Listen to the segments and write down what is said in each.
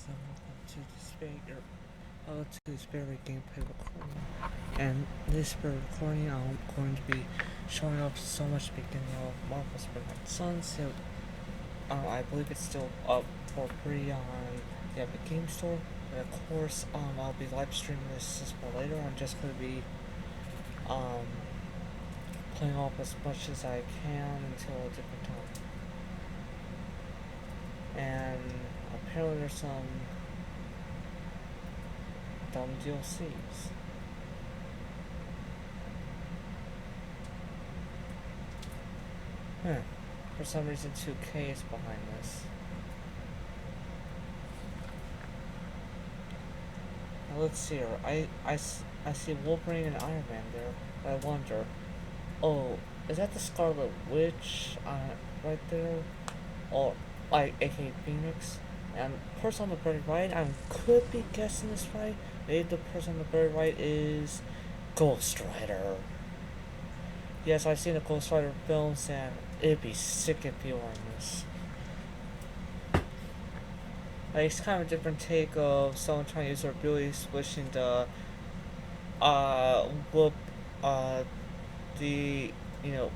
guys, and welcome to the Spirit gameplay recording. And this Spirit recording, I'm going to be showing off so much beginning of Marvel Spider-Man Sun. So, I believe it's still up for free on the Epic Game Store. And of course, I'll be live streaming this more later. I'm just going to be playing off as much as I can until a different time. And apparently there's some dumb DLCs. For some reason 2K is behind this. Now let's see here. I see Wolverine and Iron Man there. I wonder. Oh, is that the Scarlet Witch right there? Or like aka Phoenix? And the person on the very right, I could be guessing this right. Maybe the person on the very right is Ghost Rider. Yes, I've seen the Ghost Rider films, and it'd be sick if you were in this. Like, it's kind of a different take of someone trying to use their abilities, switching the whoop the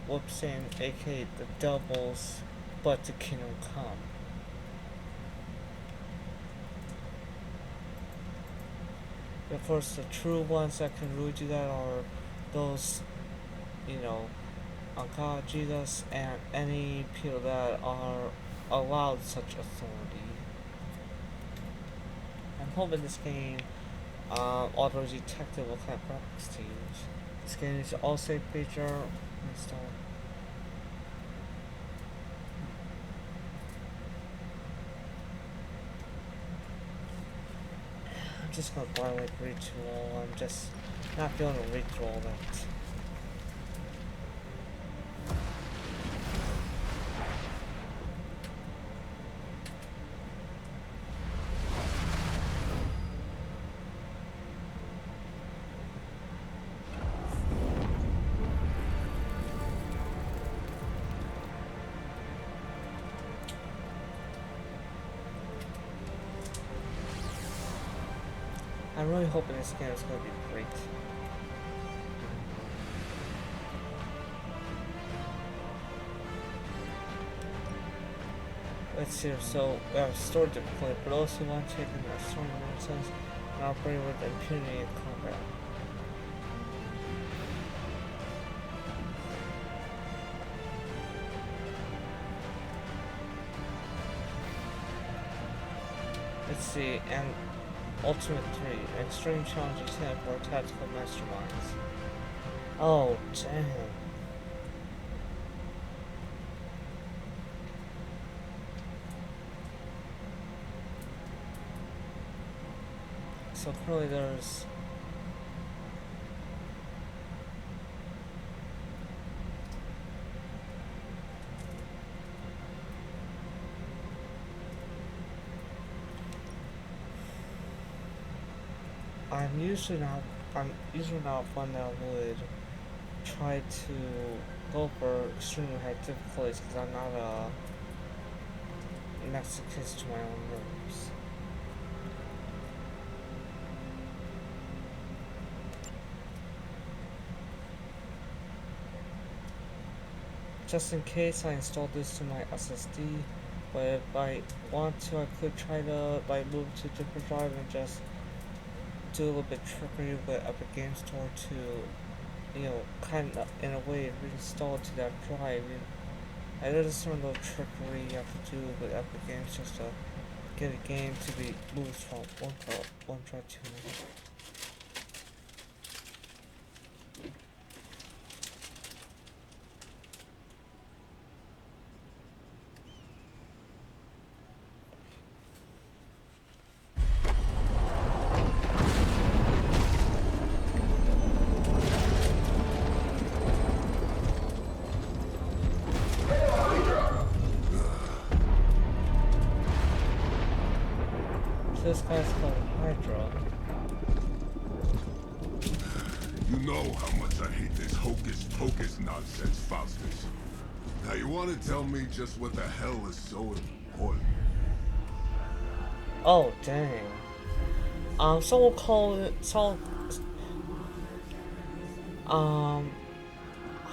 whoop saying aka the doubles, but to Kingdom Come. Of course, the true ones that can really do that are those, God, Jesus, and any people that are allowed such authority. I'm hoping this game, although detective what kind of graphics to use. This game is all save feature install. I'm just gonna blindly read through all. I'm just not feeling to read through all that. I'm really hoping this game is going to be great. Let's see, so we have a story to play, but also want to take in our story nonsense and operate with impunity in combat. Let's see, and Ultimate 3, Extreme Challenge 10 for Tactical Masterminds. Oh, dang. So currently there's I'm usually not one that would try to go for extremely high difficulties because I'm not a masochist to my own nerves. Just in case, I installed this to my SSD, but if I want to, I could try to move to a different drive and just do a little bit trickery with Epic Game Store to, kind of in a way reinstall it to that drive. There's some little trickery you have to do with Epic Games just to get a game to be moved from one drive to another. This guy's called Hydra. You know how much I hate this hocus pocus nonsense, Faustus. Now you want to tell me just what the hell is so important? Oh dang. Someone called it. Um,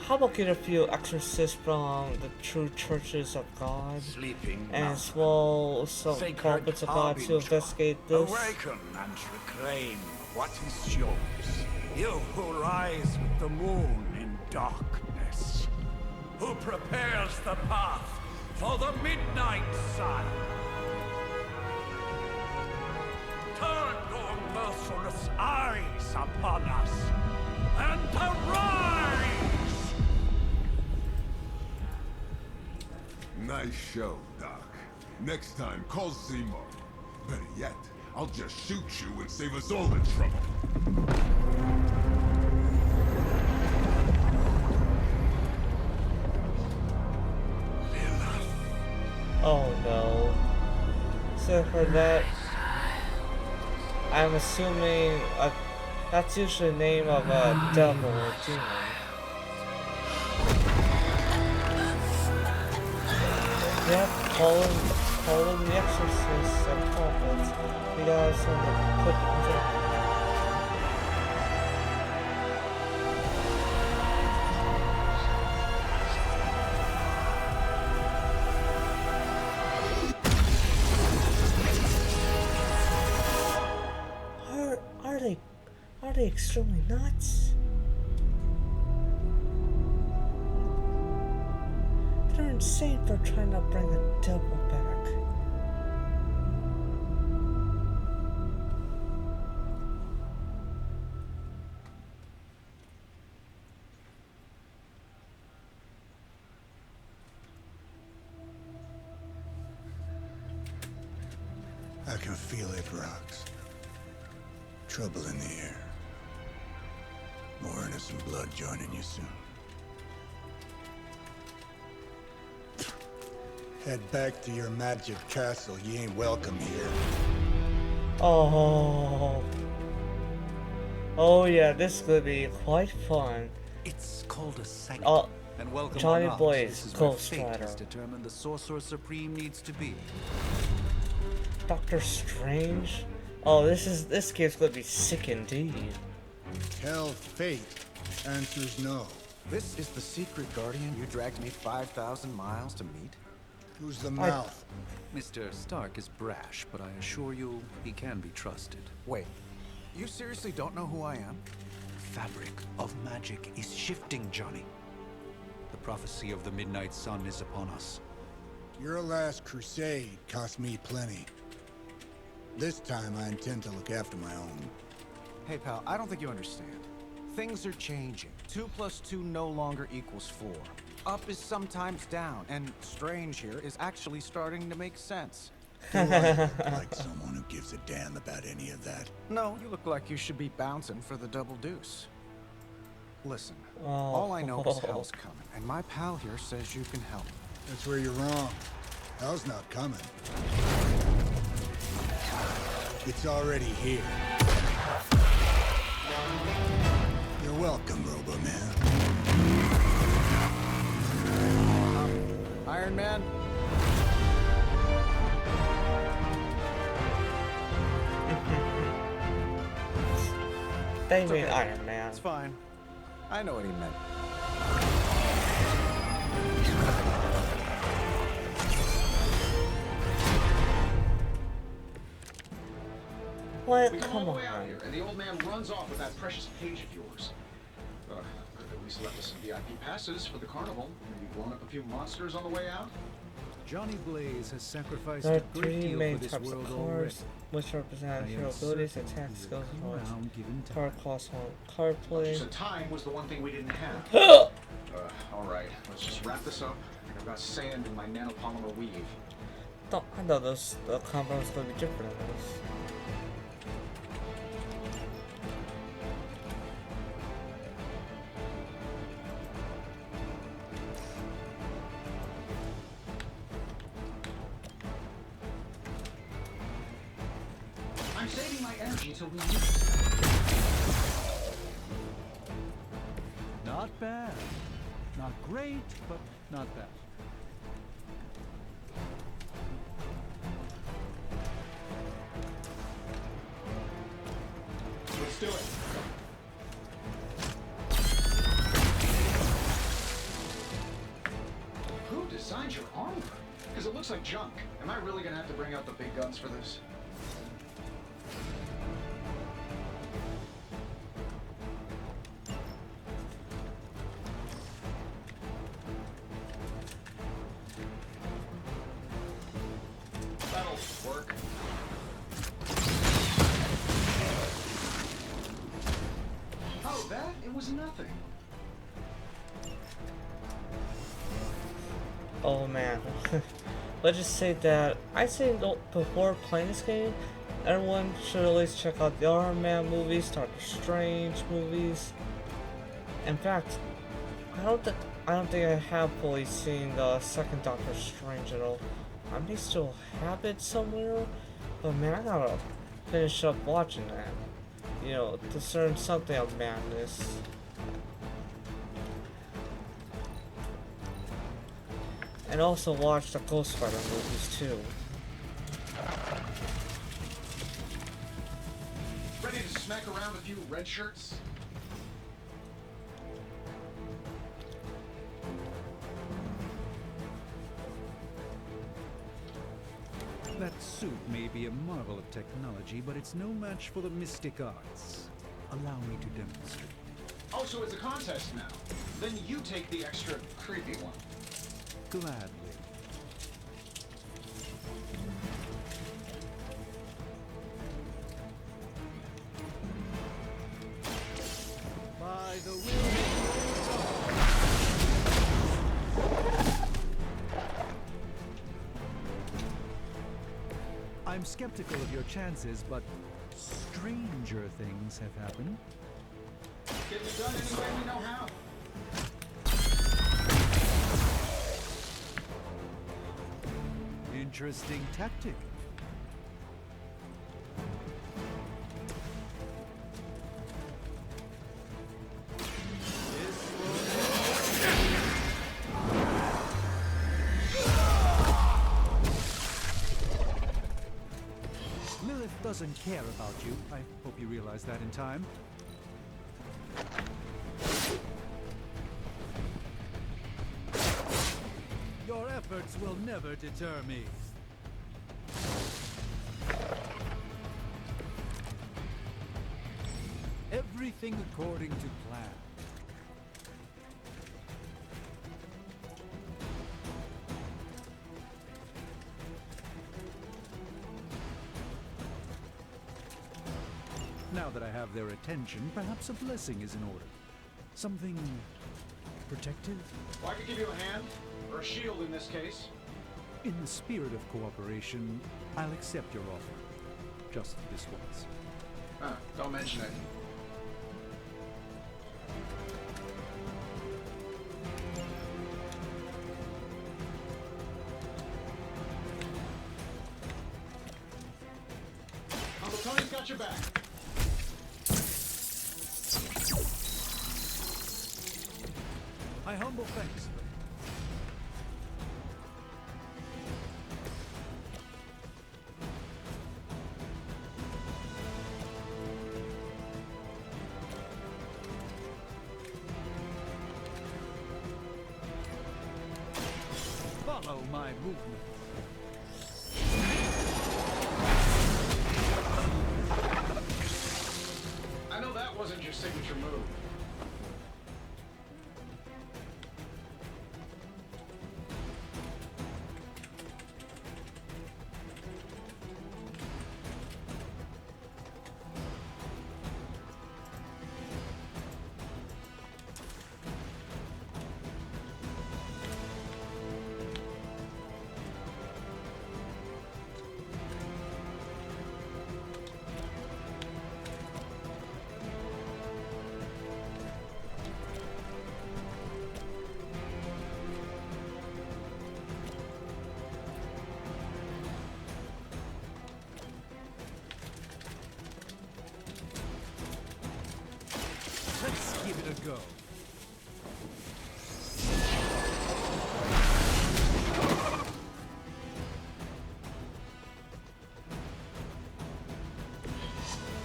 how about get a few exorcists from the true churches of God, Sleeping and Mother, as well some Sacred prophets of God to Harbinger, investigate this? awaken and reclaim what is yours. You who rise with the moon in darkness, who prepares the path for the midnight sun. Turn your merciless eyes upon us and arise! Nice show, Doc. Next time, call Seymour. Better yet, I'll just shoot you and save us all the trouble. Oh no. So for that, I'm assuming that's usually the name of a devil or demon. Yep, call him the exorcist and prophets. You guys want to put are they extremely nuts? They're insane for trying to bring a devil back. I can feel it, Rox. Trouble in the air. More innocent blood joining you soon. Head back to your magic castle. You ain't welcome here. Oh. Oh yeah, this is gonna be quite fun. It's called a sanctum. Oh, And welcome Johnny or not, Blaze, this is where Ghost fate Rider. has determined the Sorcerer Supreme needs to be. Doctor Strange? Oh, this game's gonna be sick indeed. Tell fate. Answer's no. This is the secret guardian you dragged me 5,000 miles to meet? Who's the mouth? Mr. Stark is brash, but I assure you, he can be trusted. Wait, you seriously don't know who I am? Fabric of magic is shifting, Johnny. The prophecy of the Midnight Sun is upon us. Your last crusade cost me plenty. This time I intend to look after my own. Hey pal, I don't think you understand. Things are changing. 2 + 2 no longer equals 4. Up is sometimes down, and Strange here is actually starting to make sense. Do I look like someone who gives a damn about any of that? No, you look like you should be bouncing for the double deuce. Listen, Oh. all I know is hell's coming, and my pal here says you can help. That's where you're wrong. Hell's not coming. It's already here. You're welcome, Robo-Man. Iron Man? They mean okay. Iron Man. It's fine. I know what he meant. What? We come Come all the way out on. here, and the old man runs off with that precious page of yours. Could have at least left us some VIP passes for the carnival. Maybe blown up a few monsters on the way out. Johnny Blaze has sacrificed There a are great three deal main for this types world of already. cars, which represent I hero am abilities, certain attack you skills, will and come knowledge. around given time. Card cost one. Card play. You said time was the one thing we didn't have. All right, let's just wrap this up. I think I've got sand in my nanopolymer weave. I know the combo is going to be different than this. I'm saving my energy until we use it. Not bad. Not great, but not bad. do it. Who designed your armor? Because it looks like junk. Am I really gonna have to bring out the big guns for this? That'll work. Oh, that? It was nothing. Oh man. Let's just say that I say before playing this game, everyone should at least check out the Iron Man movies, Doctor Strange movies. In fact, I don't think I have fully seen the second Doctor Strange at all. I may still have it somewhere, but man, I gotta finish up watching that. You know, discern something of madness. And also watch the Ghost Rider movies too. Ready to smack around a few red shirts? That suit may be a marvel of technology, but it's no match for the mystic arts. Allow me to demonstrate. Oh, so it's a contest now. Then you take the extra creepy one. Gladly. By the will. I'm skeptical of your chances, but stranger things have happened. Get it done any way we know how. Interesting tactic. Lilith doesn't care about you. I hope you realize that in time. Your efforts will never deter me. Everything according to plan. Now that I have their attention, perhaps a blessing is in order. Something protective? Well, I could give you a hand, or a shield in this case. In the spirit of cooperation, I'll accept your offer. Just this once. Don't mention it. Uncle Tony's got your back. My humble thanks. Follow my movement. I know that wasn't your signature move. Let's give it a go.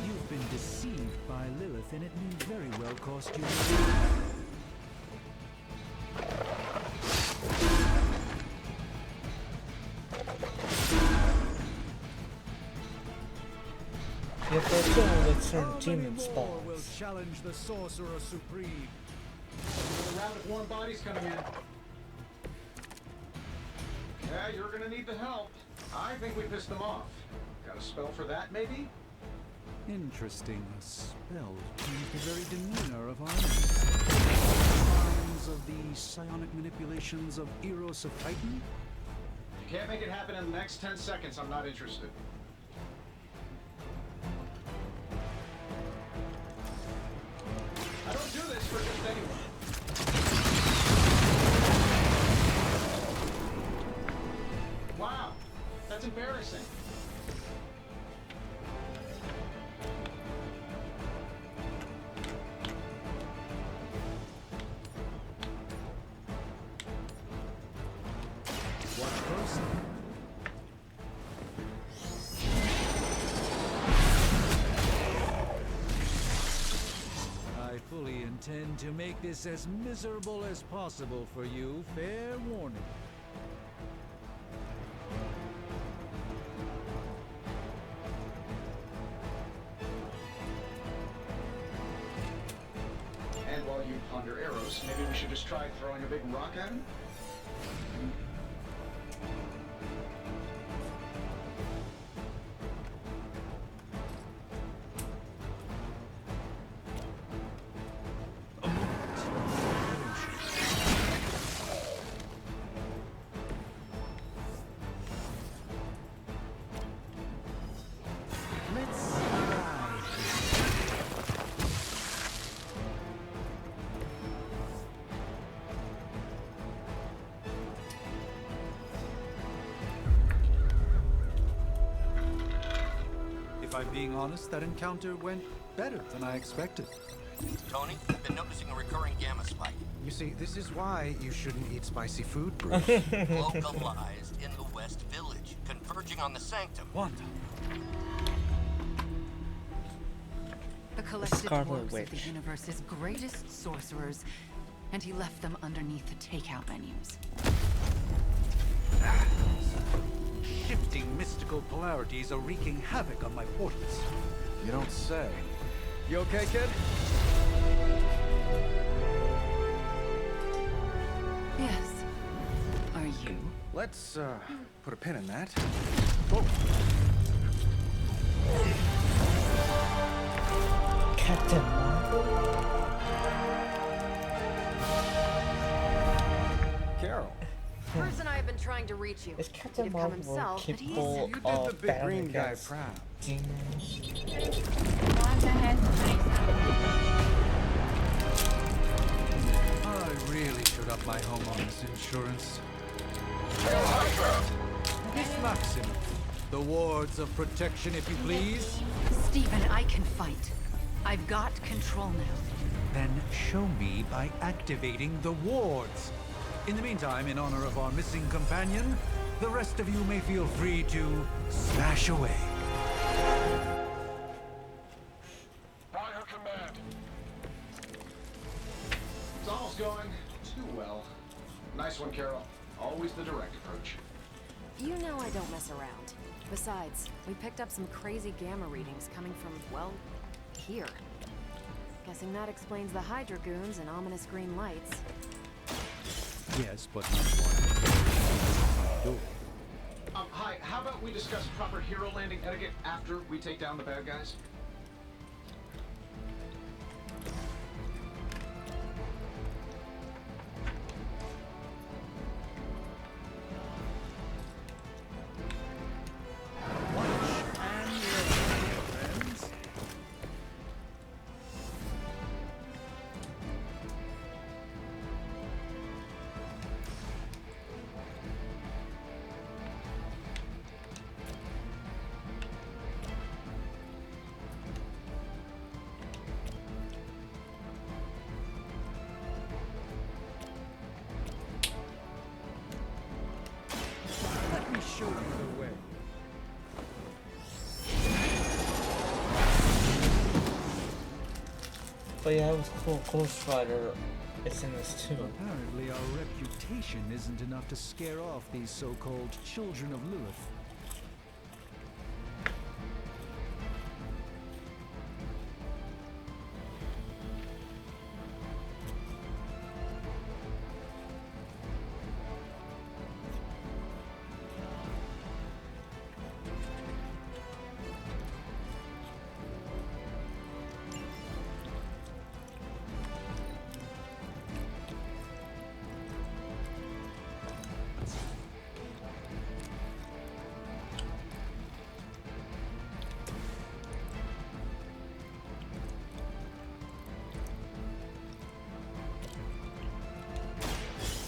You've been deceived by Lilith, and it may very well cost you. Yeah, but still only certain How many demon more will spawns. challenge the Sorcerer Supreme? Another round of warm bodies coming in. Yeah, you're gonna need the help. I think we pissed them off. Got a spell for that, maybe? Interesting. A spell changed the very demeanor of our enemies. Signs of the psionic manipulations of Eros of Titan? If you can't make it happen in the next 10 seconds, I'm not interested. I don't do this for just anyone. Wow, that's embarrassing. Watch closely. I fully intend to make this as miserable as possible for you. Fair warning. And while you ponder arrows, maybe we should just try throwing a big rock at him? Let's ride. If I'm being honest, that encounter went better than I expected. Tony, I've been noticing a recurring gamma spike, You see, this is why you shouldn't eat spicy food, Bruce. localized in the West Village, converging on the Sanctum. Wanda. The collected Scarlet works of Witch. the universe's greatest sorcerers, and he left them underneath the takeout menus. Shifting mystical polarities are wreaking havoc on my portals. You don't say. You okay, kid? Yes. Are you? Let's, put a pin in that. Captain Marvel? Carol. Bruce and I have been trying to reach you. Is He'd Captain have come Marvel himself, but capable You did of the big battling green guy against proud. demons? I really should up my homeowner's insurance. Miss Maxim, the wards of protection, if you please. Stephen, I can fight. I've got control now. Then show me by activating the wards. In the meantime, in honor of our missing companion, the rest of you may feel free to smash away. Fire command. It's almost going too well. Nice one, Carol. Always the direct approach. You know I don't mess around. Besides, we picked up some crazy gamma readings coming from, well, here. Guessing that explains the Hydra goons and ominous green lights. Yes, but not one. Hi, how about we discuss proper hero landing etiquette after we take down the bad guys? Let me show you the way. But yeah, it was cool. Ghost Rider is in this too. Apparently our reputation isn't enough to scare off these so-called children of Lilith.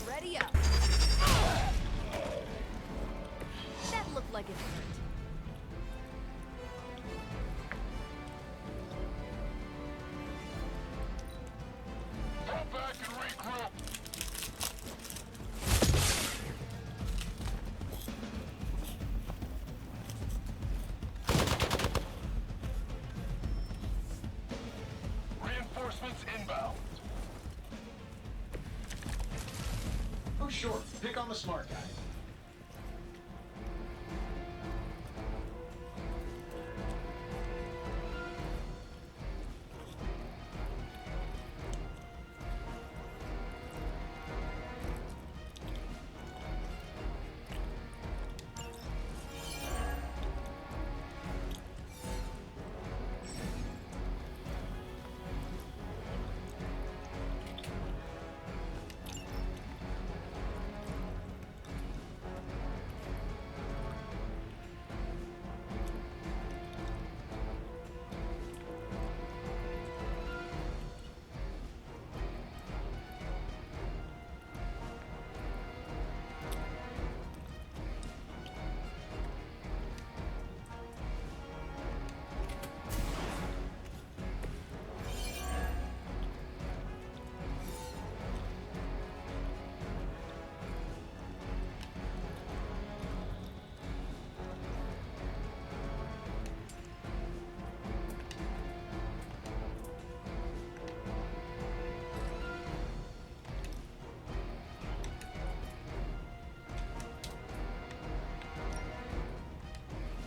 Ready up. That looked like it hurt. Come back and regroup. Reinforcements inbound. Oh, sure. Pick on the smart guy.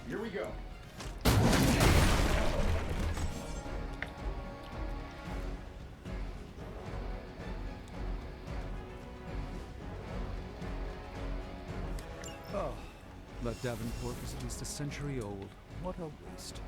Here we go. Oh, but Davenport was at least a century old. What a waste.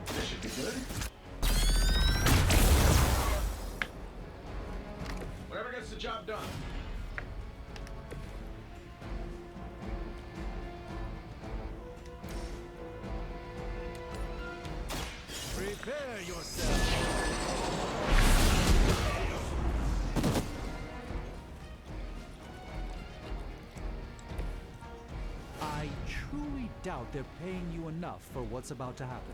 This should be good. Whatever gets the job done. Prepare yourself. I truly doubt they're paying you enough for what's about to happen.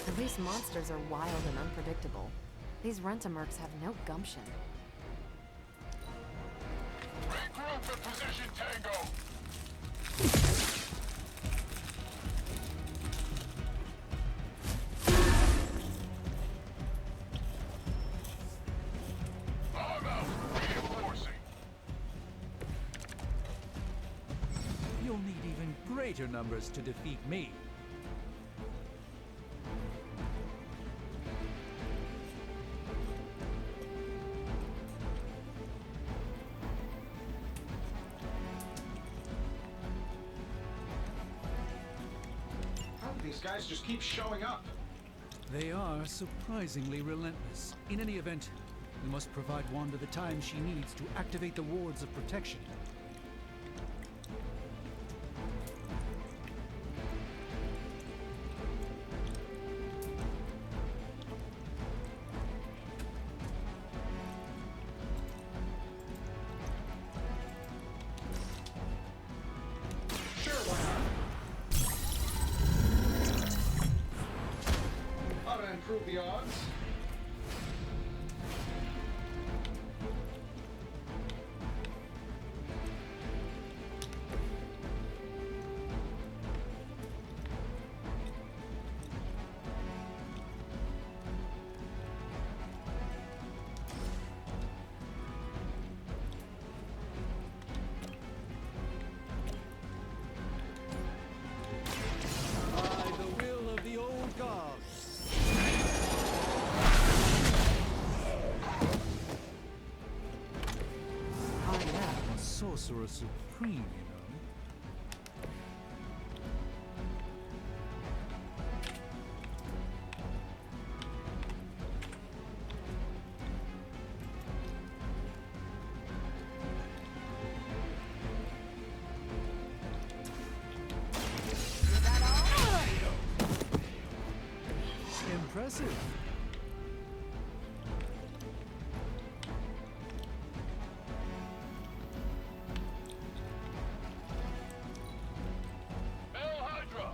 At least monsters are wild and unpredictable. These Rent-A-Mercs have no gumption. Regroup at position, Tango. I'm out. Reinforcing. You'll need even greater numbers to defeat me. How do these guys just keep showing up? They are surprisingly relentless. In any event, we must provide Wanda the time she needs to activate the wards of protection. improve the odds? By the will of the old gods. I am a sorcerer supreme, you know. Impressive. Hail Hydra!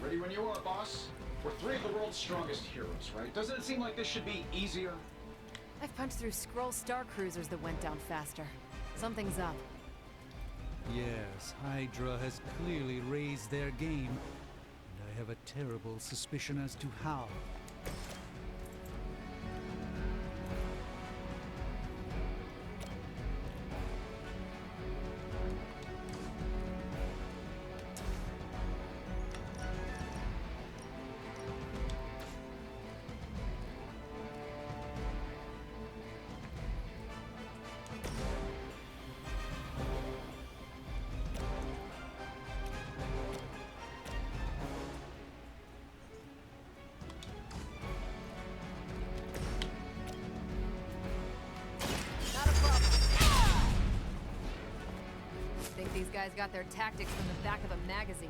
Ready when you are, boss. We're three of the world's strongest heroes, right? Doesn't it seem like this should be easier? I've punched through Skrull star cruisers that went down faster. Something's up. Yes, Hydra has clearly raised their game, and I have a terrible suspicion as to how. Not a problem. Think these guys got their tactics from the back of a magazine.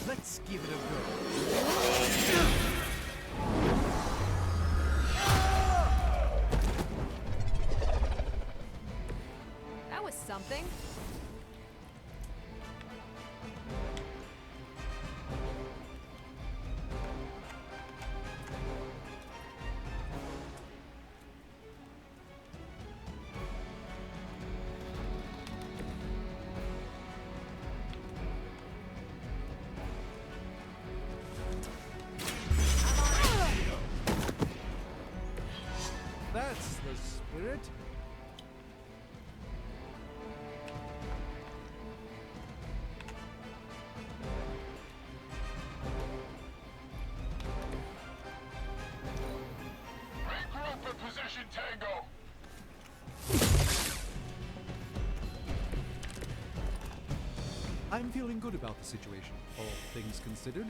Let's give it a go. That was something. That's the spirit. Regroup and position Tango! I'm feeling good about the situation, all things considered.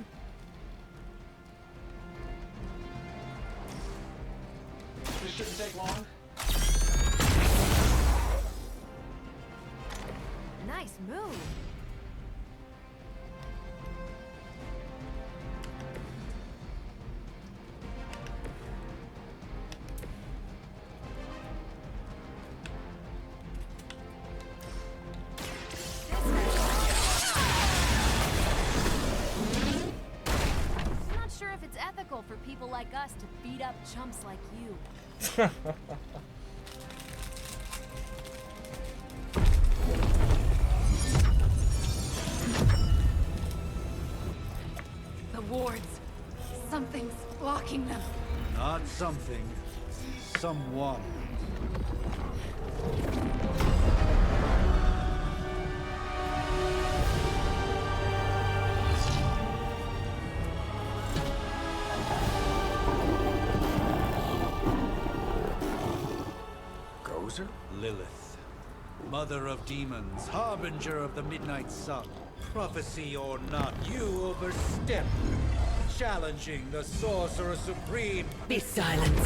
This shouldn't take long. Nice move. Not sure if it's ethical for people like us to beat up chumps like you. The wards. Something's blocking them. Not something. Someone. Gozer? Lilith. Mother of demons, harbinger of the midnight sun. Prophecy or not, you overstep, challenging the Sorcerer Supreme. Be silent.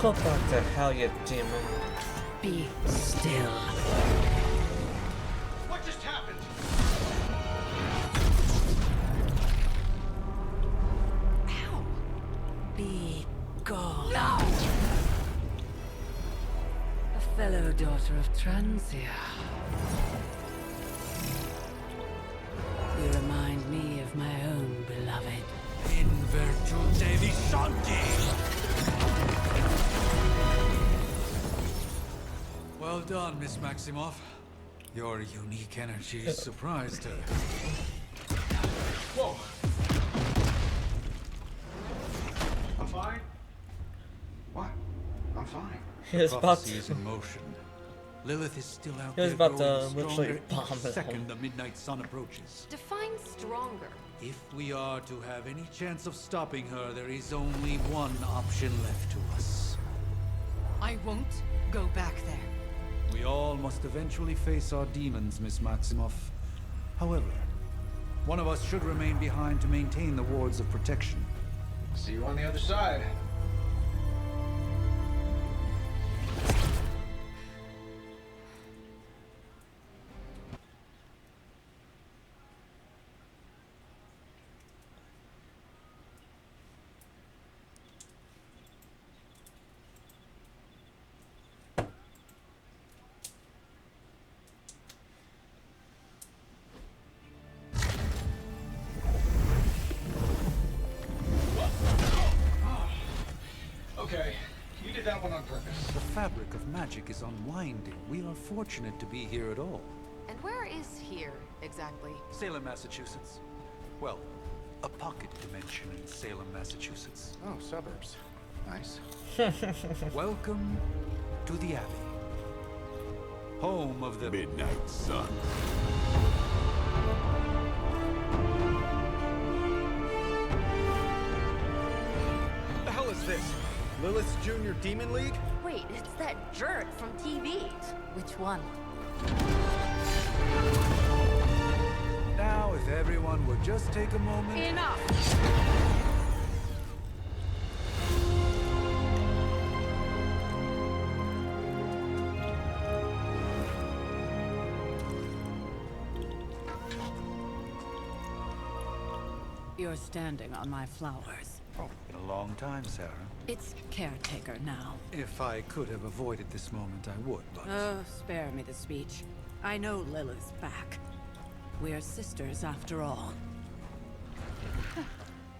Go back to hell, you demon. Be still. What just happened? Ow. Be gone. No! A fellow daughter of Transia. You remind me of my own beloved. In virtute vishanti! Well done, Miss Maximoff. Your unique energy surprised her. Whoa! I'm fine. What? I'm fine. He was about Prophecy to. is in motion. Lilith is still out He was there about to growing literally stronger bomb each them. second the midnight sun approaches. Define stronger. If we are to have any chance of stopping her, there is only one option left to us. I won't go back there. We all must eventually face our demons, Miss Maximoff. However, one of us should remain behind to maintain the wards of protection. See you on the other side. Okay, you did that one on purpose. The fabric of magic is unwinding. We are fortunate to be here at all. And where is here, exactly? Salem, Massachusetts. Well, a pocket dimension in Salem, Massachusetts. Oh, suburbs. Nice. Welcome to the Abbey. Home of the Midnight Sun. What the hell is this? Lilith's Junior Demon League? Wait, it's that jerk from TV. Which one? Now, if everyone would just take a moment. Enough! You're standing on my flowers. Oh, been a long time, Sarah. It's caretaker now. If I could have avoided this moment, I would, but... Oh, spare me the speech. I know Lilith's back. We're sisters after all.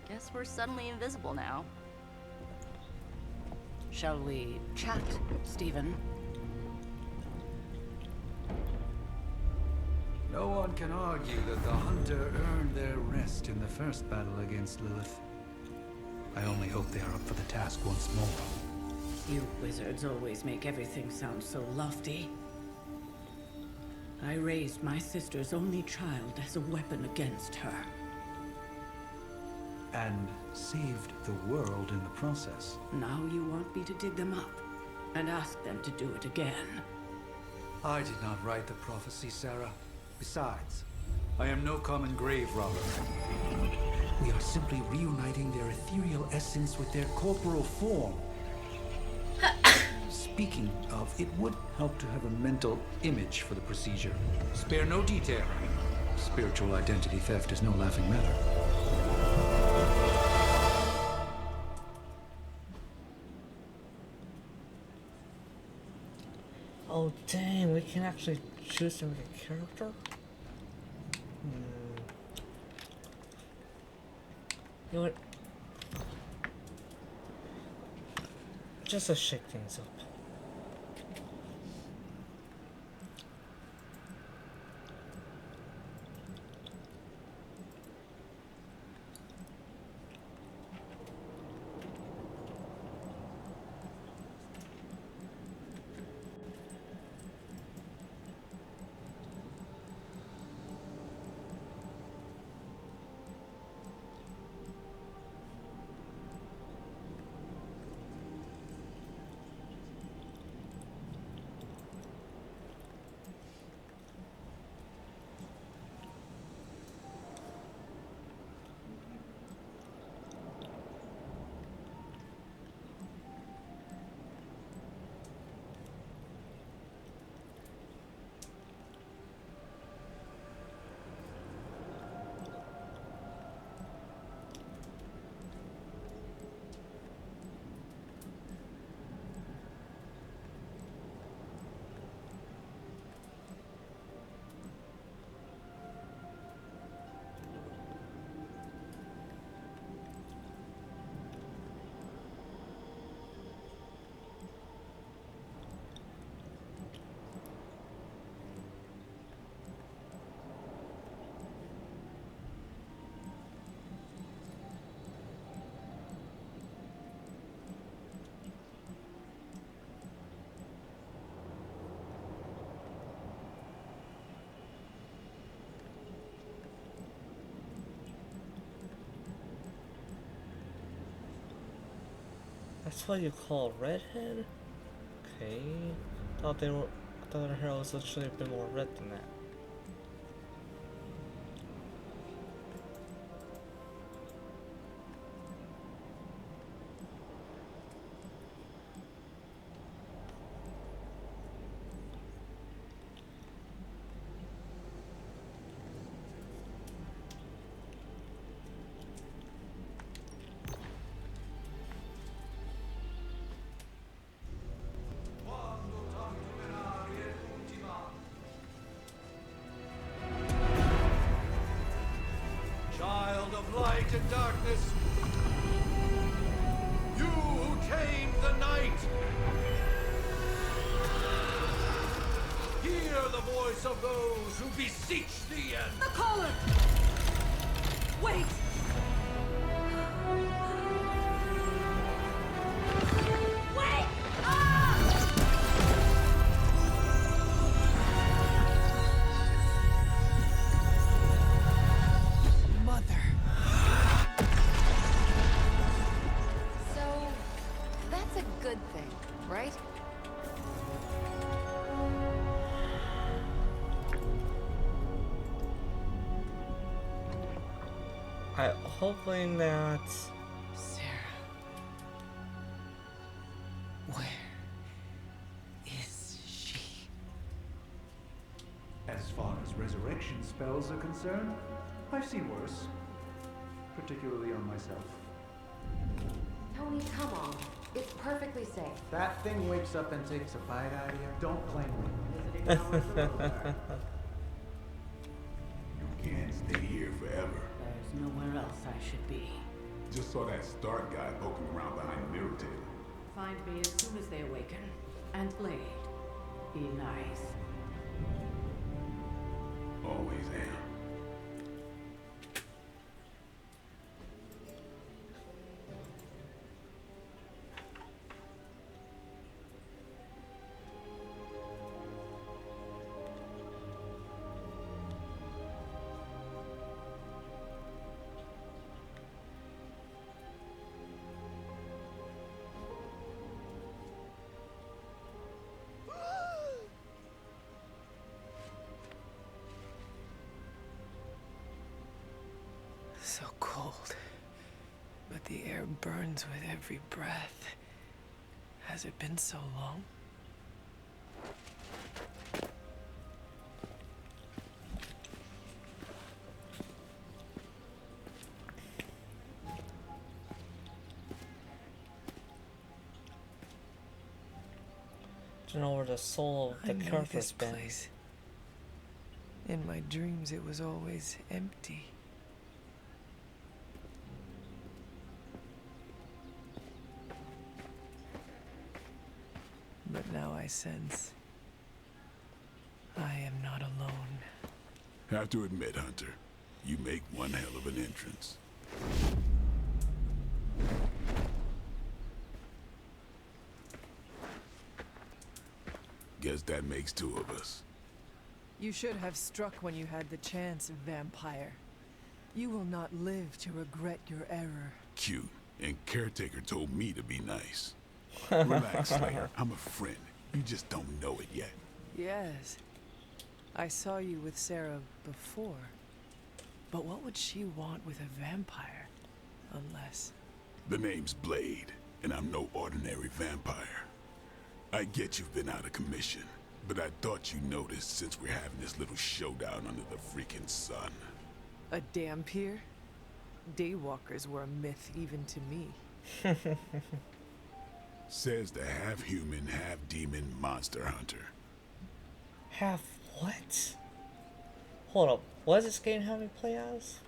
Guess we're suddenly invisible now. Shall we chat, Stephen? No one can argue that the Hunter earned their rest in the first battle against Lilith. I only hope they are up for the task once more. You wizards always make everything sound so lofty. I raised my sister's only child as a weapon against her. And saved the world in the process. Now you want me to dig them up and ask them to do it again. I did not write the prophecy, Sarah. Besides, I am no common grave robber. We are simply reuniting their ethereal essence with their corporal form. Speaking of, it would help to have a mental image for the procedure. Spare no detail. Spiritual identity theft is no laughing matter. Oh dang, we can actually choose to make a character? You know what? Just to shake things up. That's what you call a redhead? Okay. Thought her hair was literally a bit more red than that. Child of light and darkness, you who tamed the night, hear the voice of those who beseech thee and... The caller! Wait! Wait! Mother. So, that's a good thing, right? Hopefully not. Sarah. Where is she? As far as resurrection spells are concerned, I've seen worse. Particularly on myself. Tony, come on. It's perfectly safe. That thing wakes up and takes a bite out of you. Don't blame me. You can't stay here forever. There's nowhere else I should be. Just saw that Stark guy poking around behind the mirror table. Find me as soon as they awaken. And Blade, be nice. Always am. So cold. But the air burns with every breath. Has it been so long? Do you know where the soul of the I know character's this been? place. In my dreams, it was always empty. But now I sense I am not alone. Have to admit, Hunter, you make one hell of an entrance. Guess that makes two of us. You should have struck when you had the chance, vampire. You will not live to regret your error. Cute. And Caretaker told me to be nice. Relax, Slayer. I'm a friend. You just don't know it yet. Yes. I saw you with Sarah before. But what would she want with a vampire? Unless... The name's Blade, and I'm no ordinary vampire. I get you've been out of commission, but I thought you noticed since we're having this little showdown under the freaking sun. a Dhampir? Daywalkers were a myth even to me. Says the half-human, half-demon monster hunter. Half what? Hold up, what is this game having me play as?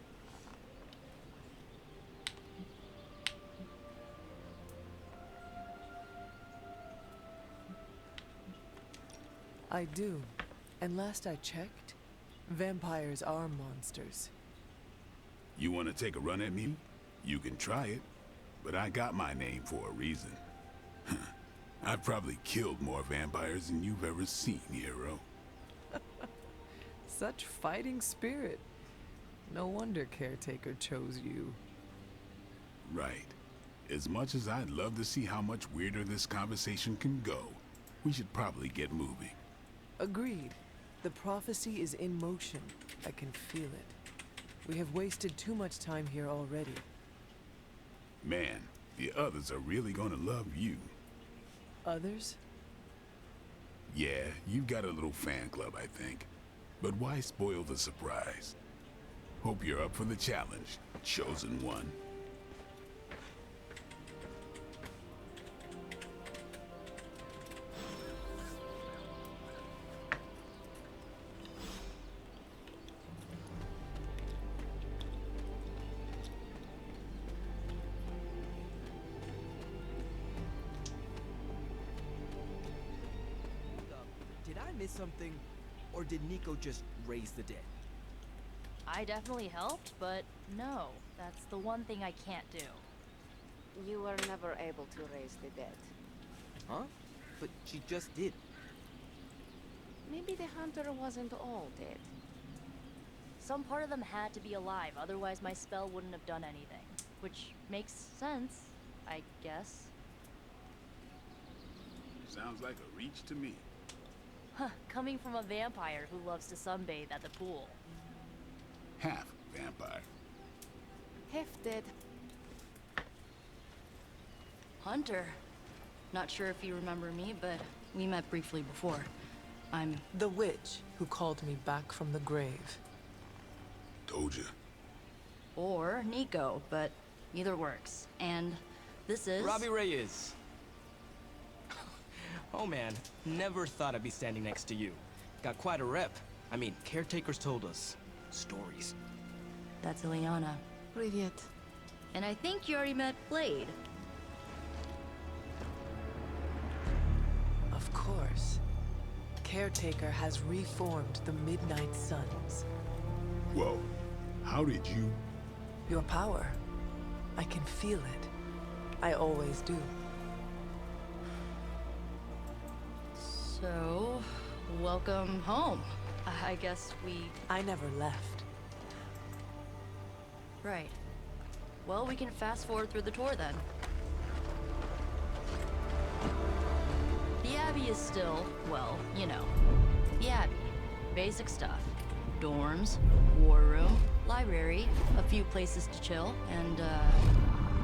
I do. And last I checked, vampires are monsters. You want to take a run at me? You can try it, but I got my name for a reason. I've probably killed more vampires than you've ever seen, hero. Such fighting spirit. No wonder Caretaker chose you. Right. As much as I'd love to see how much weirder this conversation can go, we should probably get moving. Agreed. The prophecy is in motion. I can feel it. We have wasted too much time here already. Man, the others are really gonna love you. Others? Yeah, you've got a little fan club, I think. But why spoil the surprise? Hope you're up for the challenge, chosen one. Did I miss something? Or did Nico just raise the dead? I definitely helped, but no, that's the one thing I can't do. You were never able to raise the dead. Huh? But she just did. Maybe the hunter wasn't all dead. Some part of them had to be alive, otherwise my spell wouldn't have done anything. Which makes sense, I guess. Sounds like a reach to me. Huh, coming from a vampire who loves to sunbathe at the pool. Half vampire. Half dead. Hunter. Not sure if you remember me, but we met briefly before. I'm the witch who called me back from the grave. Told ya. Or Nico, but either works. And this is... Robbie Reyes. Oh man, never thought I'd be standing next to you. Got quite a rep. I mean, caretakers told us stories. That's Ileana. Привет. And I think you already met Blade. Of course. Caretaker has reformed the Midnight Suns. Whoa. How did you... Your power. I can feel it. I always do. So, welcome home. I guess I never left. Right. Well, we can fast forward through the tour then. The Abbey is still, well, you know, the Abbey. Basic stuff. Dorms, war room, library, a few places to chill, and,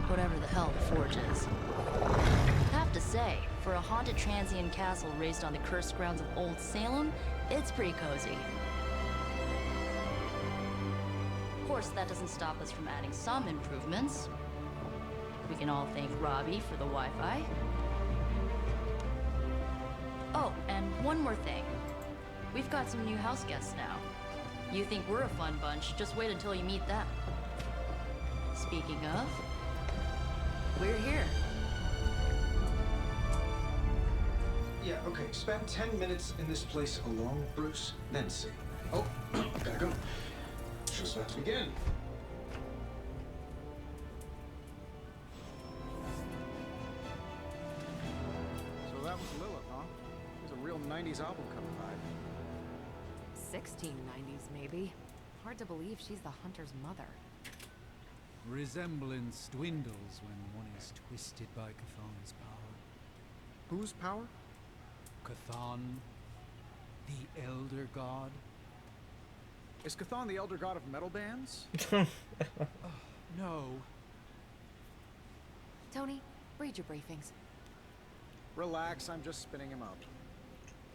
whatever the hell the Forge is. Have to say, for a haunted transient castle raised on the cursed grounds of Old Salem, it's pretty cozy. Of course, that doesn't stop us from adding some improvements. We can all thank Robbie for the Wi-Fi. Oh, and one more thing. We've got some new house guests now. You think we're a fun bunch, just wait until you meet them. Speaking of, we're here. Yeah, okay. Spend 10 minutes in this place alone, Bruce, then see. Oh, gotta go. Show's about to begin. So that was Lilith, huh? There's a real 90s album coming by. 1690s, maybe. Hard to believe she's the hunter's mother. Resemblance dwindles when one is twisted by Chthon's power. Whose power? Chthon, the Elder God. Is Chthon the elder god of metal bands? No. Tony, read your briefings. Relax, I'm just spinning him up.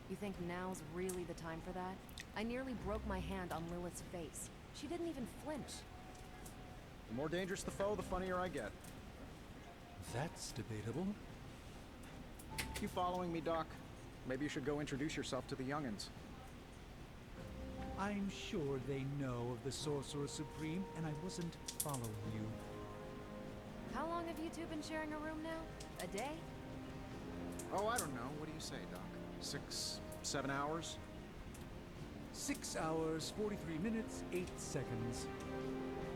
You think now's really the time for that? I nearly broke my hand on Lilith's face. She didn't even flinch. The more dangerous the foe, the funnier I get. That's debatable. You following me, Doc? Maybe you should go introduce yourself to the youngins. I'm sure they know of the Sorcerer Supreme, and I wasn't following you. How long have you two been sharing a room now? A day? Oh, I don't know. What do you say, Doc? 6, 7 hours? 6 hours, 43 minutes, 8 seconds.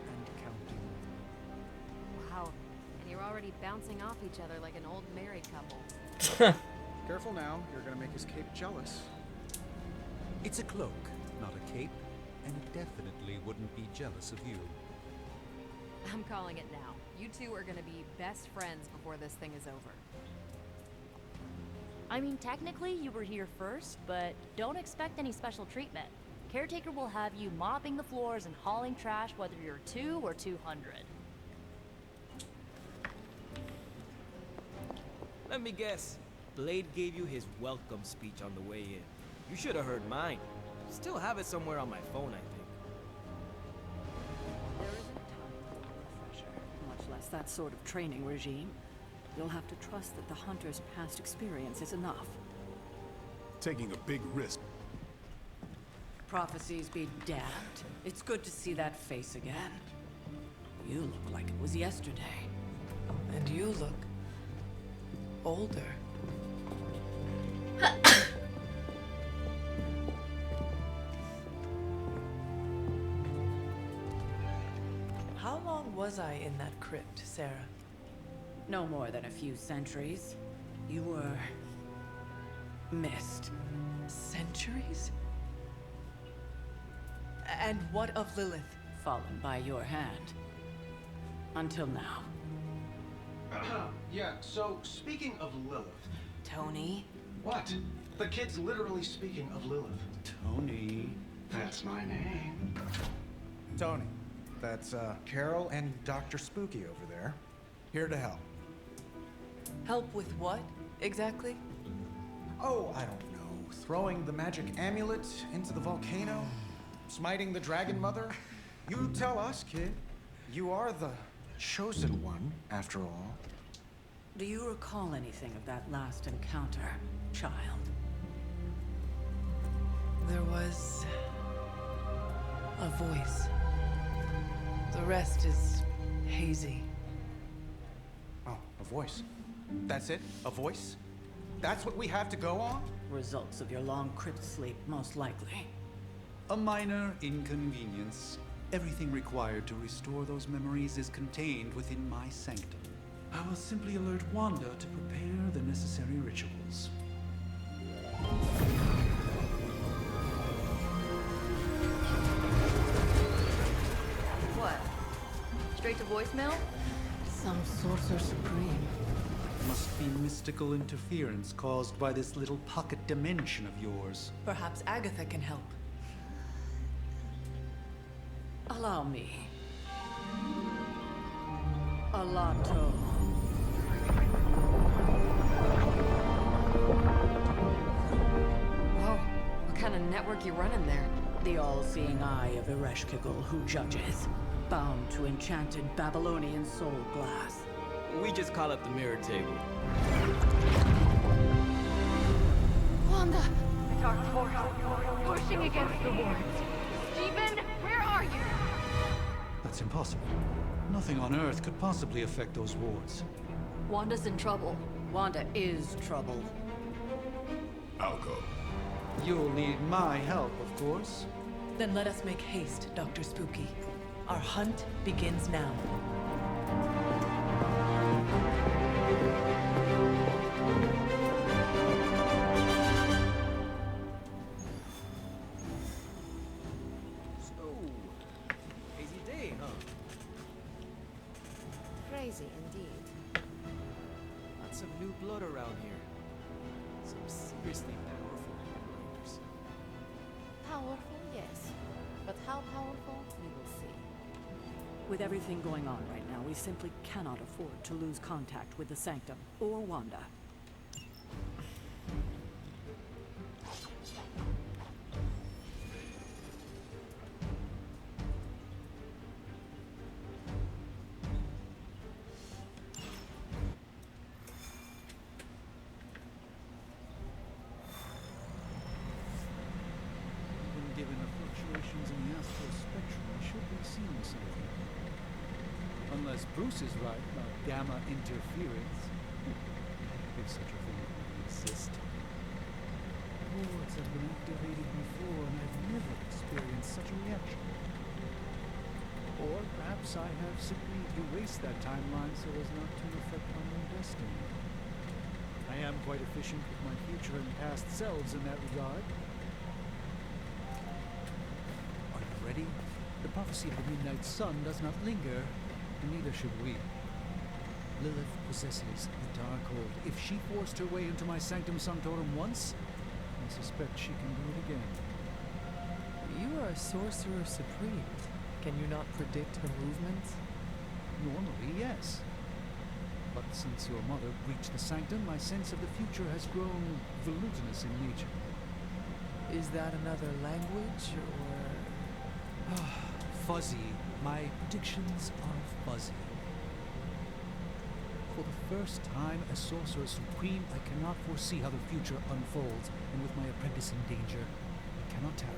And counting. Wow. And you're already bouncing off each other like an old married couple. Careful now, you're gonna make his cape jealous. It's a cloak, not a cape, and it definitely wouldn't be jealous of you. I'm calling it now. You two are gonna be best friends before this thing is over. I mean, technically you were here first, but don't expect any special treatment. Caretaker will have you mopping the floors and hauling trash whether you're 2 or 200. Let me guess. Blade gave you his welcome speech on the way in. You should have heard mine. Still have it somewhere on my phone, I think. There isn't time for a refresher, much less that sort of training regime. You'll have to trust that the Hunter's past experience is enough. Taking a big risk. Prophecies be damned. It's good to see that face again. You look like it was yesterday. And you look older. How long was I in that crypt, Sarah? No more than a few centuries. You were missed. Centuries? And what of Lilith? Fallen by your hand. Until now. Yeah, so speaking of Lilith. Tony? What? The kid's literally speaking of Lilith. Tony. That's my name. Tony. That's Carol and Dr. Spooky over there. Here to help. Help with what, exactly? Oh, I don't know. Throwing the magic amulet into the volcano? Smiting the Dragon Mother? You tell us, kid. You are the chosen one, after all. Do you recall anything of that last encounter, child? There was a voice. The rest is hazy. Oh, a voice. That's it? A voice? That's what we have to go on? Results of your long crypt sleep, most likely. A minor inconvenience. Everything required to restore those memories is contained within my sanctum. I will simply alert Wanda to prepare the necessary rituals. What? Straight to voicemail? Some sorcerer supreme. Must be mystical interference caused by this little pocket dimension of yours. Perhaps Agatha can help. Allow me. Alato. Whoa, what kind of network you running there? The all-seeing eye of Ereshkigal who judges. Bound to enchanted Babylonian soul glass. We just call it the mirror table. Wanda! The dark force, pushing against the wards. Stephen, where are you? That's impossible. Nothing on Earth could possibly affect those wards. Wanda's in trouble. Wanda is trouble. I'll go. You'll need my help, of course. Then let us make haste, Dr. Spooky. Our hunt begins now. So, hazy day, huh? Crazy indeed. Lots of new blood around here. Some seriously powerful operators. Powerful, yes. But how powerful, we will see. With everything going on right now, we simply cannot afford to lose contact with the Sanctum or Wanda. Even given the fluctuations in the astral spectrum, I should be seeing something. Unless Bruce is right about gamma interference. If such a thing can exist. Wards have been activated before, and I've never experienced such a reaction. Or perhaps I have simply erased that timeline so as not to affect my own destiny. I am quite efficient with my future and past selves in that regard. Are you ready? The prophecy of the Midnight Sun does not linger, and neither should we. Lilith possesses the Darkhold. If she forced her way into my Sanctum Sanctorum once, I suspect she can do it again. You are a sorcerer supreme. Can you not predict her movements? Normally, yes. But since your mother breached the Sanctum, my sense of the future has grown volutinous in nature. Is that another language, or...? Fuzzy. My predictions are fuzzy. For the first time as Sorcerer Supreme, I cannot foresee how the future unfolds, and with my apprentice in danger, I cannot tarry.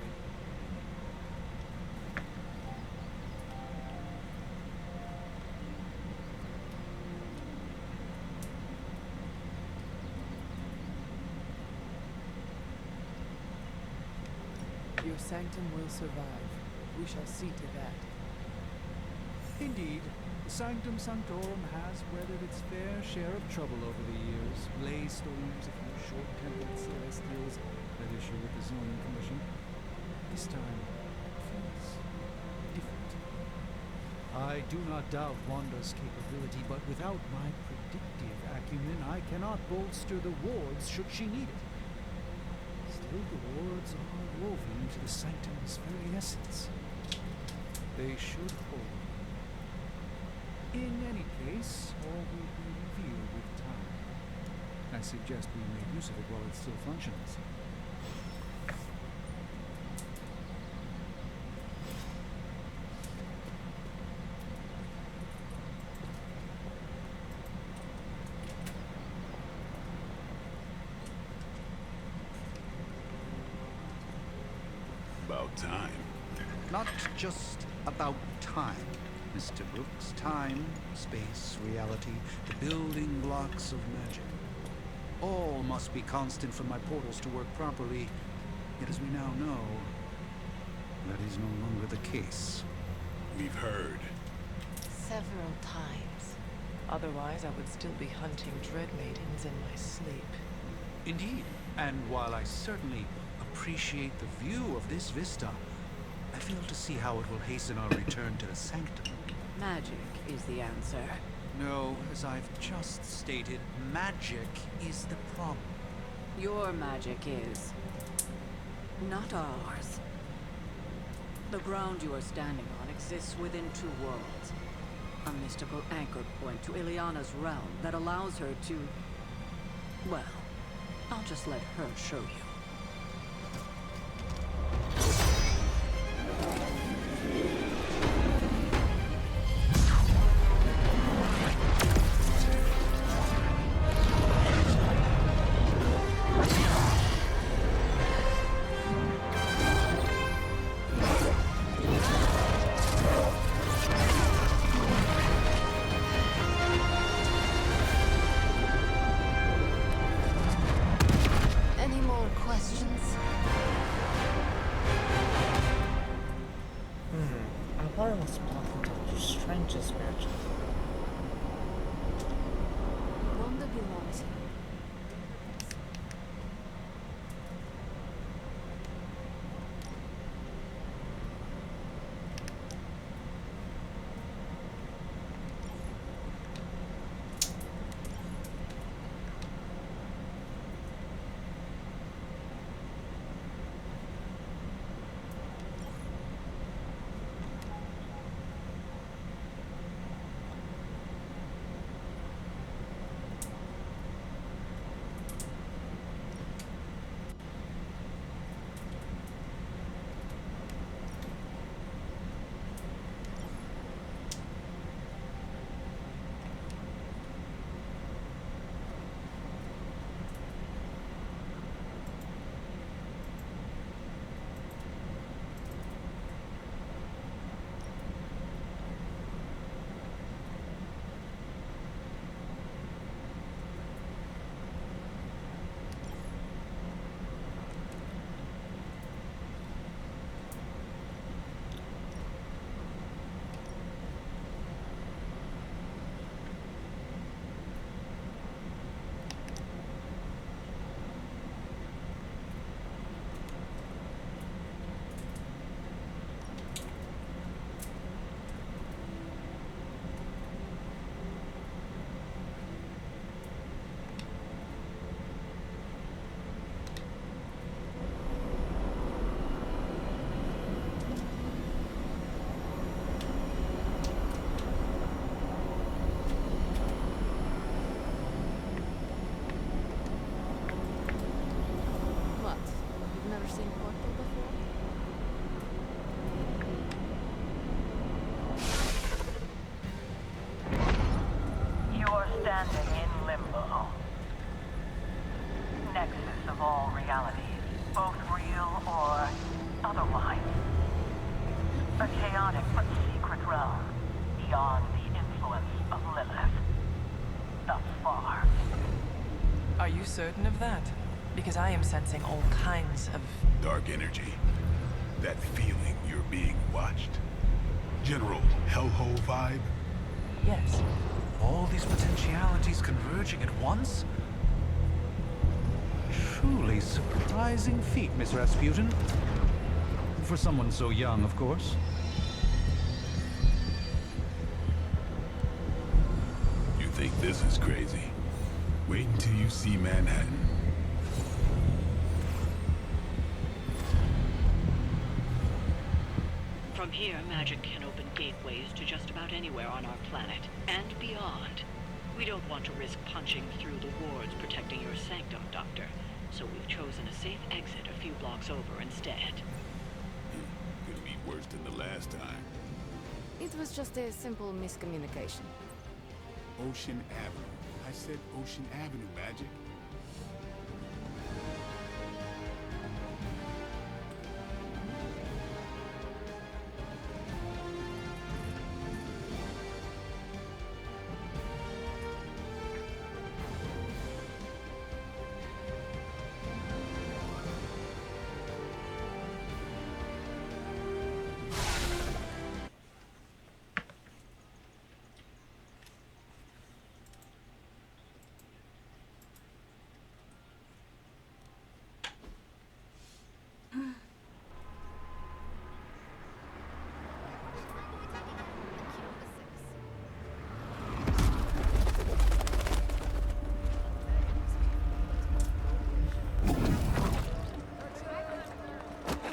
Your sanctum will survive. We shall see to that. Indeed, the Sanctum Sanctorum has weathered its fair share of trouble over the years. Blaze storms, a few short-tempered celestials at issue with the zoning commission. This time, it feels different. I do not doubt Wanda's capability, but without my predictive acumen, I cannot bolster the wards should she need it. Still, the wards are woven into the Sanctum's very essence. They should hold. In any case, all will be revealed with time. I suggest we make use of it while it still functions. About time. Not just about time, Mr. Brooks. Time, space, reality, the building blocks of magic. All must be constant for my portals to work properly. Yet as we now know, that is no longer the case. We've heard. Several times. Otherwise, I would still be hunting dread maidens in my sleep. Indeed. And while I certainly appreciate the view of this vista, I fail to see how it will hasten our return to the Sanctum. Magic is the answer. No, as I've just stated, magic is the problem. Your magic is. Not ours. The ground you are standing on exists within two worlds. A mystical anchor point to Ileana's realm that allows her to... Well, I'll just let her show you. Any more questions? I thought it was blocking Doctor Strange's magic. Wanda belongs here. of all realities, both real or otherwise. A chaotic but secret realm beyond the influence of Lilith. Thus far. Are you certain of that? Because I am sensing all kinds of... Dark energy. That feeling you're being watched. General hellhole vibe? Yes. All these potentialities converging at once? Truly surprising feat, Miss Rasputin. For someone so young, of course. You think this is crazy? Wait until you see Manhattan. From here, magic can open gateways to just about anywhere on our planet, and beyond. We don't want to risk punching through the wards protecting your sanctum, Doctor, so we've chosen a safe exit a few blocks over instead. Could be worse than the last time. It was just a simple miscommunication. Ocean Avenue. I said Ocean Avenue, Magic.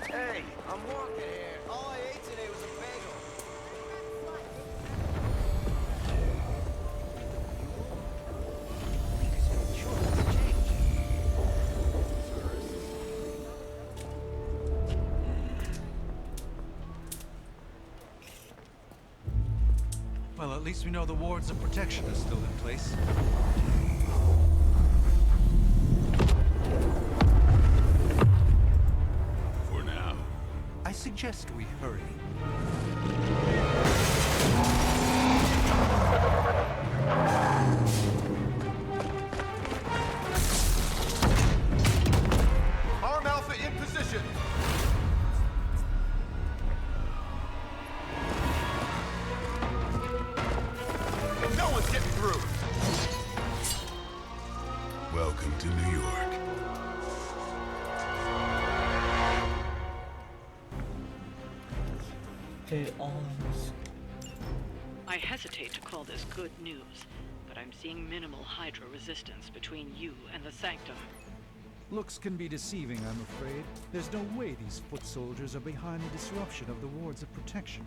Hey, I'm walking here. All I ate today was a bagel. Well, at least we know the wards of protection are still in place. For now. I suggest we hurry. Arm Alpha in position. No one's getting through. Welcome to New York. I hesitate to call this good news, but I'm seeing minimal Hydra resistance between you and the Sanctum. Looks can be deceiving, I'm afraid. There's no way these foot soldiers are behind the disruption of the wards of protection.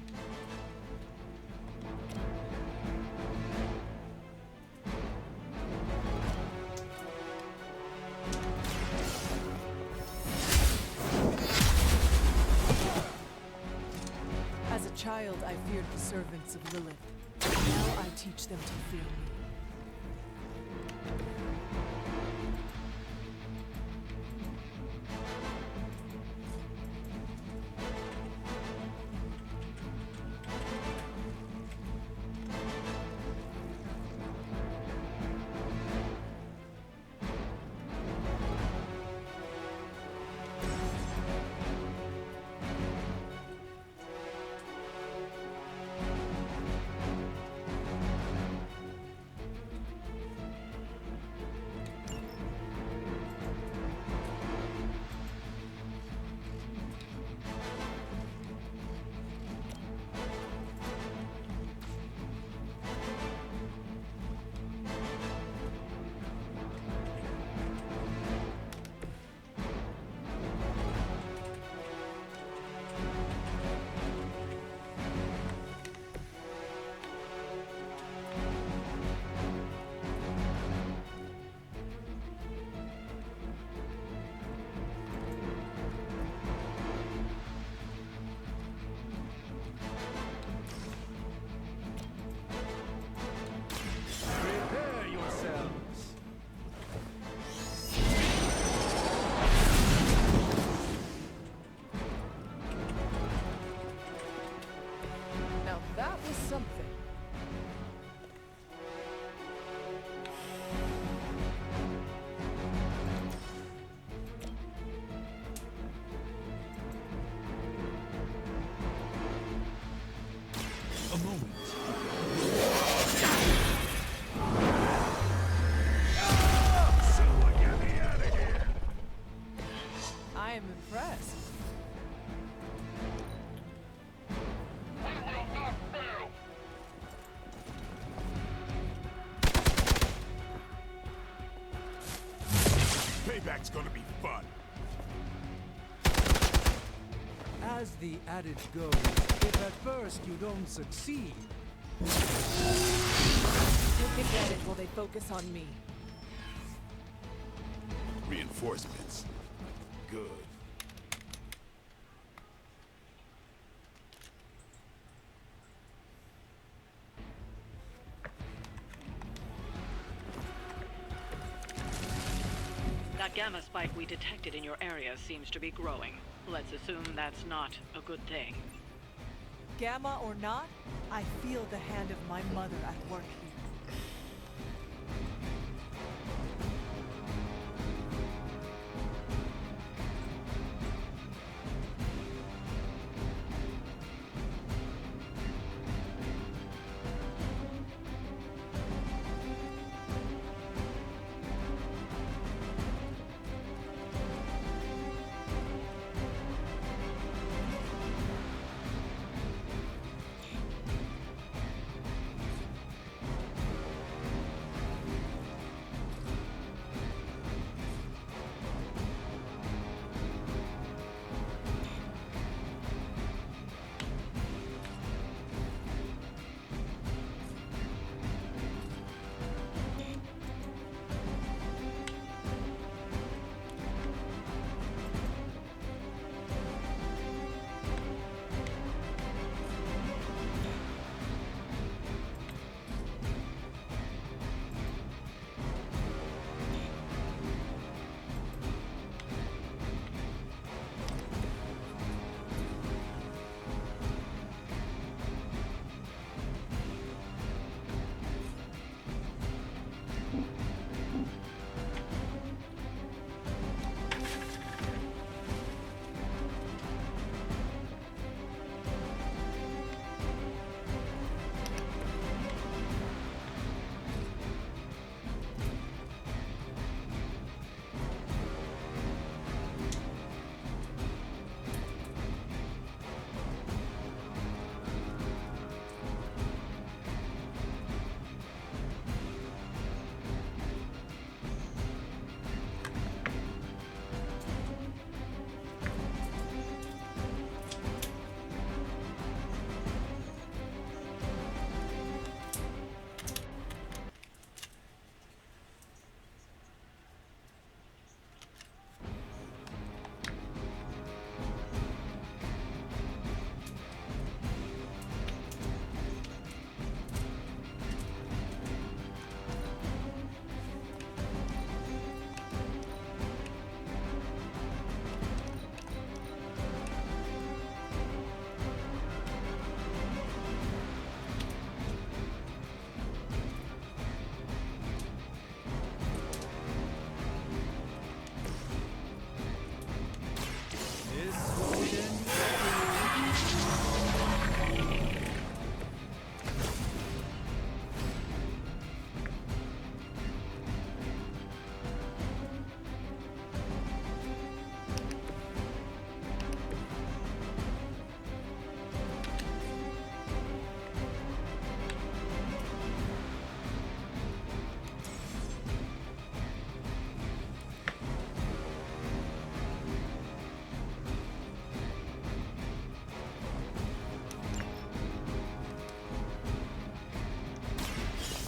As a child, I feared the servants of Lilith. Now I teach them to fear me. am impressed. Payback's gonna be fun. As the adage goes, if at first you don't succeed, Take advantage while they focus on me. Reinforcements. Good. That gamma spike we detected in your area seems to be growing. Let's assume that's not a good thing. Gamma or not, I feel the hand of my mother at work here.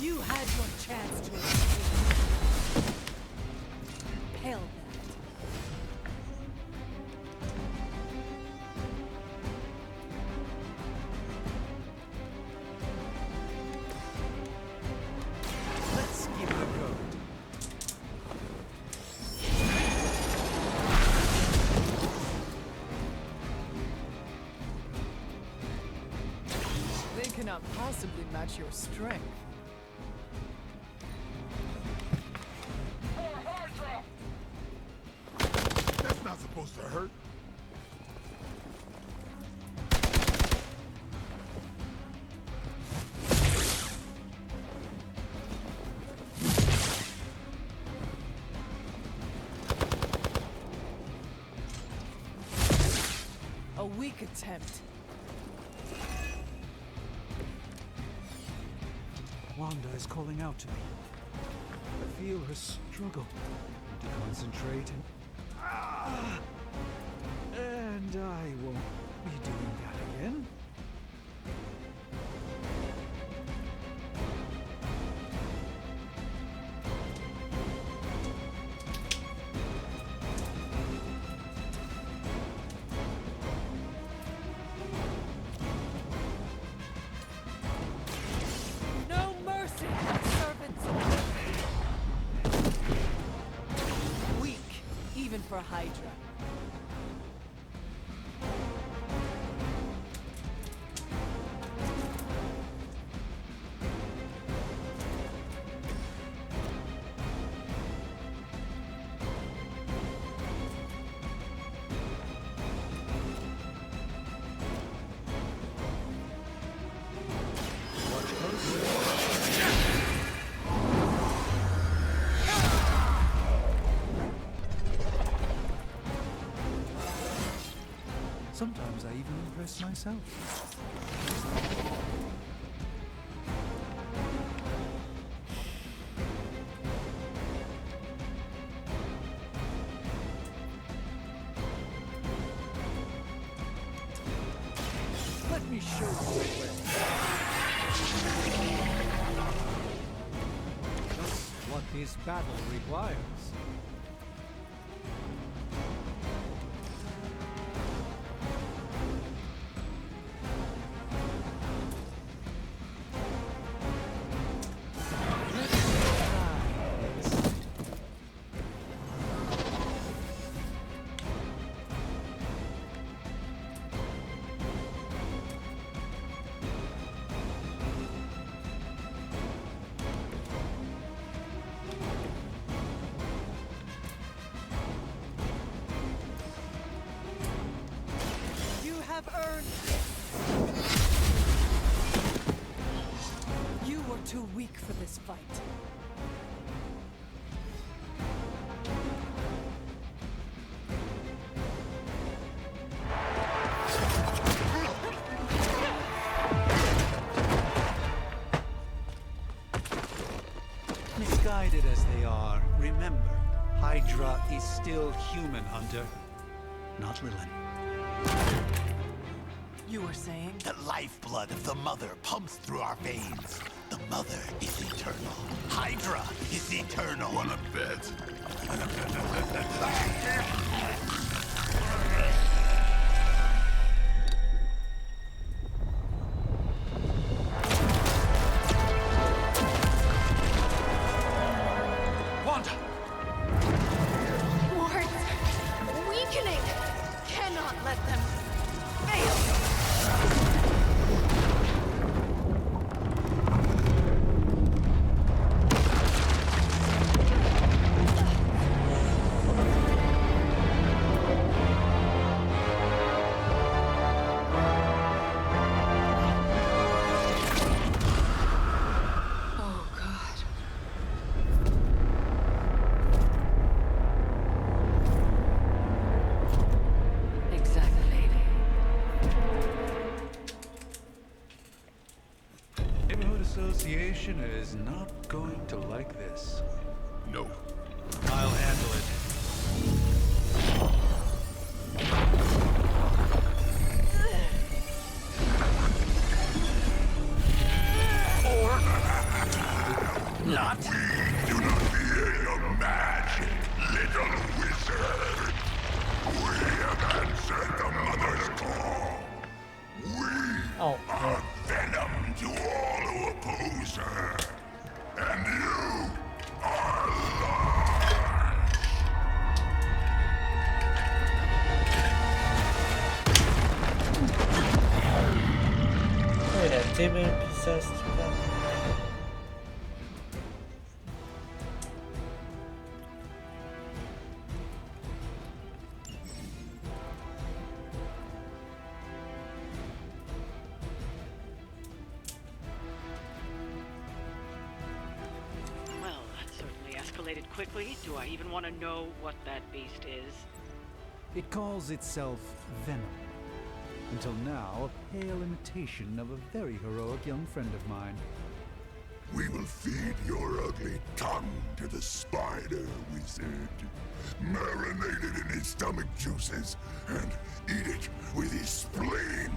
You had your chance to escape. Hell that. let's give it a go. They cannot possibly match your strength. That's not supposed to hurt. weak attempt. Wanda is calling out to me. I feel her struggle to concentrate and I won't be doing that again. No mercy, servants. Weak, even for Hydra. Sometimes I even impress myself. Let me show you Just what this battle requires. You have earned this. You were too weak for this fight. Misguided as they are, remember, Hydra is still human, Hunter. Not Lilin. You were saying? The lifeblood of the Mother pumps through our veins. The Mother is eternal. Hydra is eternal. Wanna bet? Wanda! Wards! Weakening! Cannot let them fail! Oh, God. Exactly. Neighborhood Association is not going to like this. No. I'll handle it. Not. Do not fear your magic, little wizard. We have answered the Mother's call. We are venom to all who oppose her. And you are lost. Wait, a demon possessed vampire. Well, that certainly escalated quickly. Do I even want to know what that beast is? It calls itself Venom. Until now, a pale imitation of a very heroic young friend of mine. We will feed your ugly tongue to the spider wizard. Marinate it in his stomach juices and eat it with his spleen.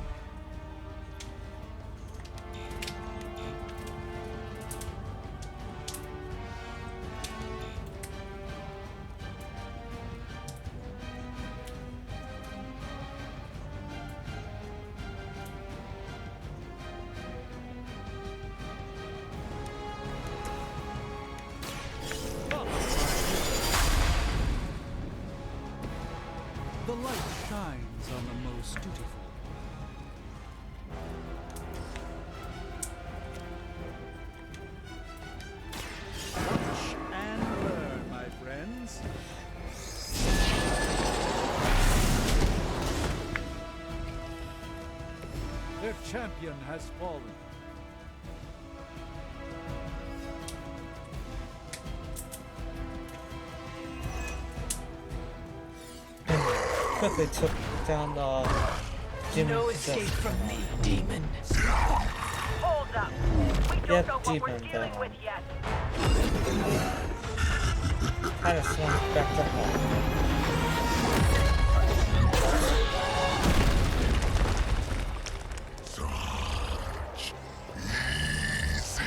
The light shines on the most dutiful. Watch and learn, my friends. Their champion has fallen. Quickly took down the demon. No escape from me, demon. Hold up. We don't Yep, know what we're demon dealing down. with yet. Kind of swung back to home. Such easy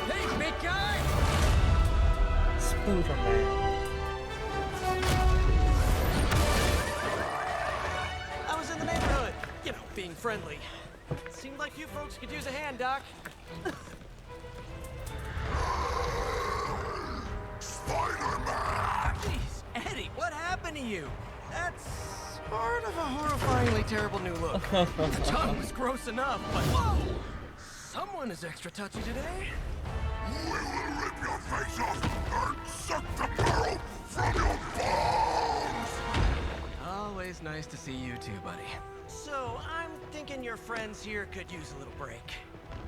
Hey, big guy! Spooderman. I was in the neighborhood. You know, being friendly. Seemed like you folks could use a hand, Doc. Spider-Man! Jeez, Eddie, what happened to you? That's sort of a horrifyingly terrible new look. The tongue was gross enough, but whoa! Someone is extra touchy today. We will rip your face off and suck the marrow from your bones! Always nice to see you too, buddy. So, I'm thinking your friends here could use a little break.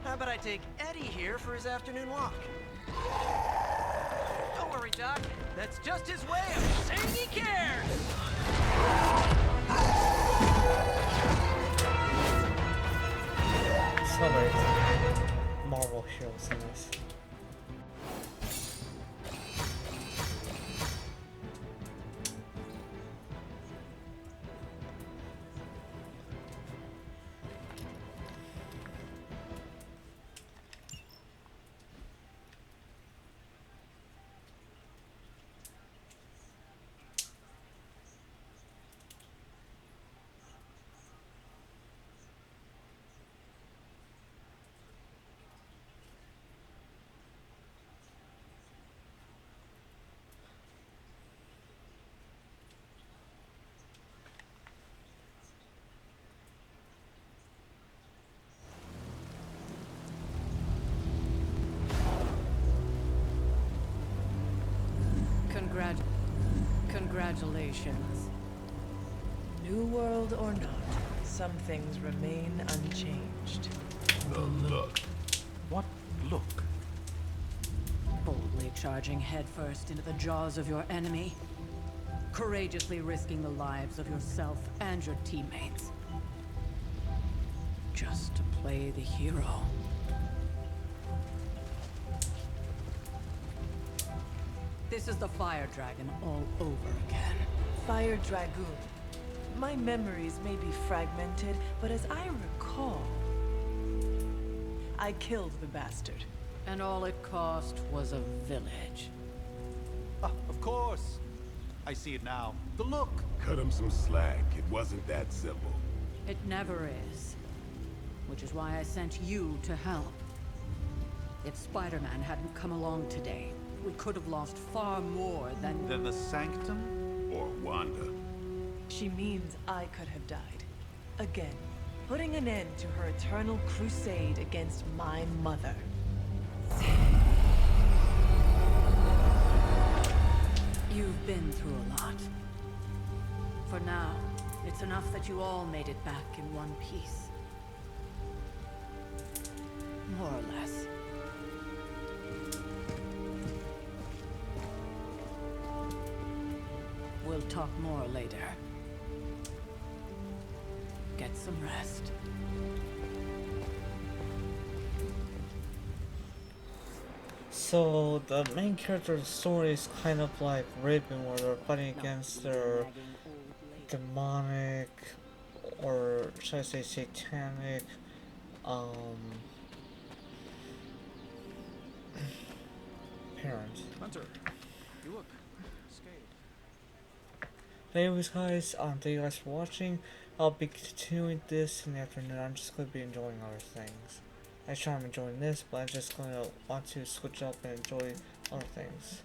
How about I take Eddie here for his afternoon walk? Don't worry, Doc. That's just his way of saying he cares! So many Marvel heroes in this. Congratulations. New world or not, some things remain unchanged. The look. What look? Boldly charging headfirst into the jaws of your enemy. Courageously risking the lives of yourself and your teammates. Just to play the hero. This is the Fire Dragon all over again. Fire Dragoon. My memories may be fragmented, but as I recall, I killed the bastard. And all it cost was a village. Ah, of course. I see it now. The look. Cut him some slack. It wasn't that simple. It never is. Which is why I sent you to help. If Spider-Man hadn't come along today, we could have lost far more than... Then the Sanctum? Or Wanda. She means I could have died. Again, putting an end to her eternal crusade against my mother. You've been through a lot. For now, it's enough that you all made it back in one piece. More or less. talk more later. Get some rest. So the main character's story is kind of like Raven, where they're fighting against their demonic, or should I say satanic, parent. Hunter, you look scared. Anyways guys, thank you guys for watching. I'll be continuing this in the afternoon. I'm just going to be enjoying other things. Actually I'm enjoying this, but I'm just going to want to switch up and enjoy other things.